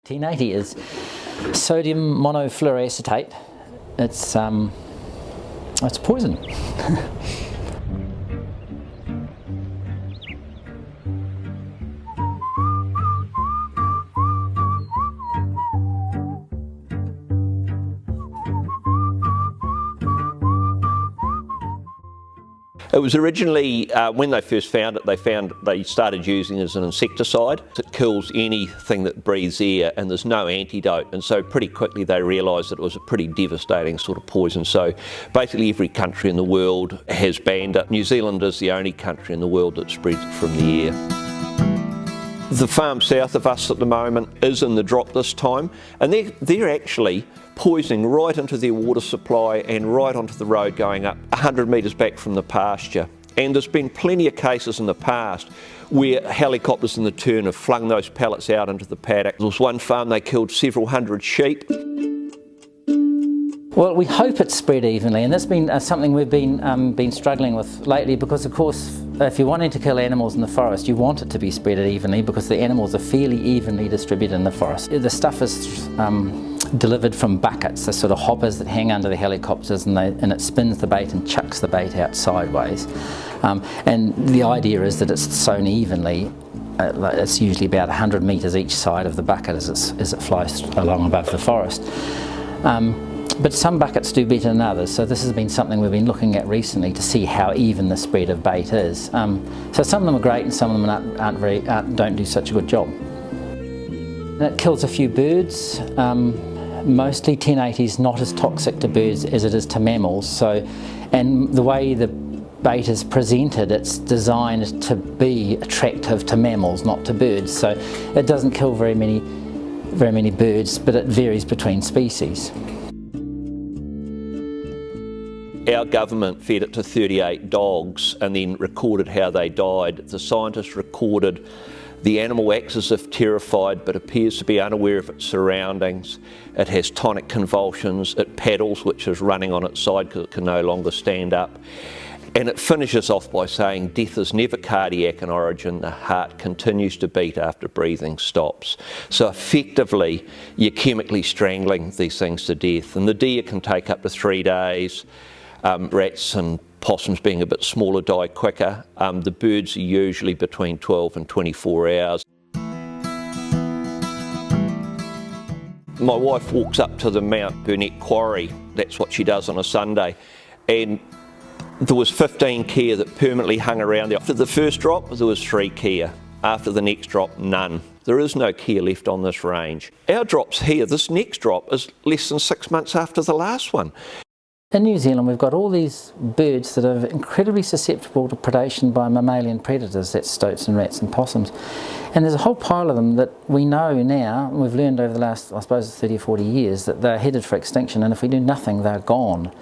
1080 is sodium monofluoroacetate. It's poison. It was originally, when they first found it, they started using it as an insecticide. It kills anything that breathes air and there's no antidote, and so pretty quickly they realised that it was a pretty devastating sort of poison. So basically every country in the world has banned it. New Zealand is the only country in the world that spreads it from the air. The farm south of us at the moment is in the drop this time, and they're actually poisoning right into their water supply and right onto the road going up 100 metres back from the pasture. And there's been plenty of cases in the past where helicopters in the turn have flung those pellets out into the paddock. There was one farm they killed several hundred sheep. Well, we hope it's spread evenly, and that's been something we've been struggling with lately, because of course if you're wanting to kill animals in the forest, you want it to be spread evenly because the animals are fairly evenly distributed in the forest. The stuff is delivered from buckets, the sort of hoppers that hang under the helicopters, and it spins the bait and chucks the bait out sideways. And the idea is that it's sown evenly. It's usually about 100 metres each side of the bucket as it flies along above the forest. But some buckets do better than others, so this has been something we've been looking at recently to see how even the spread of bait is. So some of them are great and some of them don't do such a good job. And it kills a few birds. Mostly 1080 is not as toxic to birds as it is to mammals. And the way the bait is presented, it's designed to be attractive to mammals, not to birds. So it doesn't kill very many birds, but it varies between species. Our government fed it to 38 dogs and then recorded how they died. The scientists recorded the animal acts as if terrified but appears to be unaware of its surroundings. It has tonic convulsions, it paddles, which is running on its side because it can no longer stand up. And it finishes off by saying death is never cardiac in origin, the heart continues to beat after breathing stops. So effectively you're chemically strangling these things to death, and the deer can take up to 3 days. Rats and possums, being a bit smaller, die quicker. The birds are usually between 12 and 24 hours. My wife walks up to the Mount Burnett quarry, that's what she does on a Sunday, and there was 15 kea that permanently hung around there. After the first drop, there was 3 kea. After the next drop, none. There is no kea left on this range. Our drops here, this next drop, is less than 6 months after the last one. In New Zealand we've got all these birds that are incredibly susceptible to predation by mammalian predators, that's stoats and rats and possums. And there's a whole pile of them that we know now, and we've learned over the last, I suppose, 30 or 40 years, that they're headed for extinction, and if we do nothing they're gone.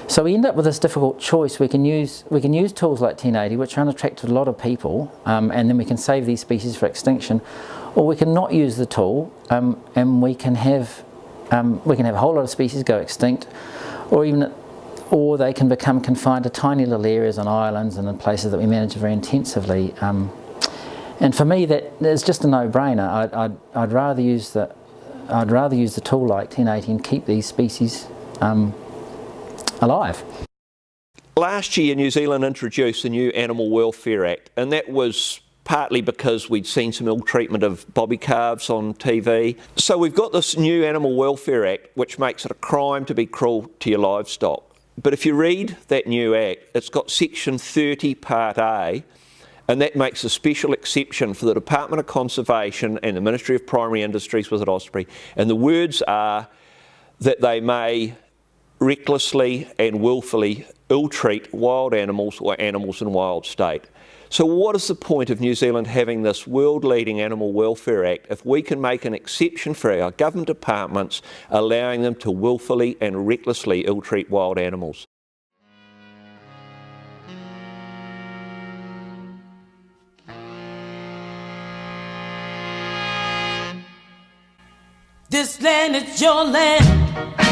So we end up with this difficult choice. We can use tools like 1080, which are unattractive to a lot of people, and then we can save these species for extinction, or we can not use the tool, and we can have a whole lot of species go extinct, or they can become confined to tiny little areas on islands and in places that we manage very intensively. And for me, that is just a no-brainer. I'd rather use the tool like 1080 and keep these species alive. Last year, New Zealand introduced a new Animal Welfare Act, and that was partly because we'd seen some ill treatment of bobby calves on TV. So we've got this new Animal Welfare Act which makes it a crime to be cruel to your livestock. But if you read that new act, it's got section 30 part A, and that makes a special exception for the Department of Conservation and the Ministry of Primary Industries with at Osprey, and the words are that they may recklessly and willfully ill-treat wild animals or animals in wild state. So what is the point of New Zealand having this world-leading Animal Welfare Act if we can make an exception for our government departments, allowing them to willfully and recklessly ill-treat wild animals? This land is your land.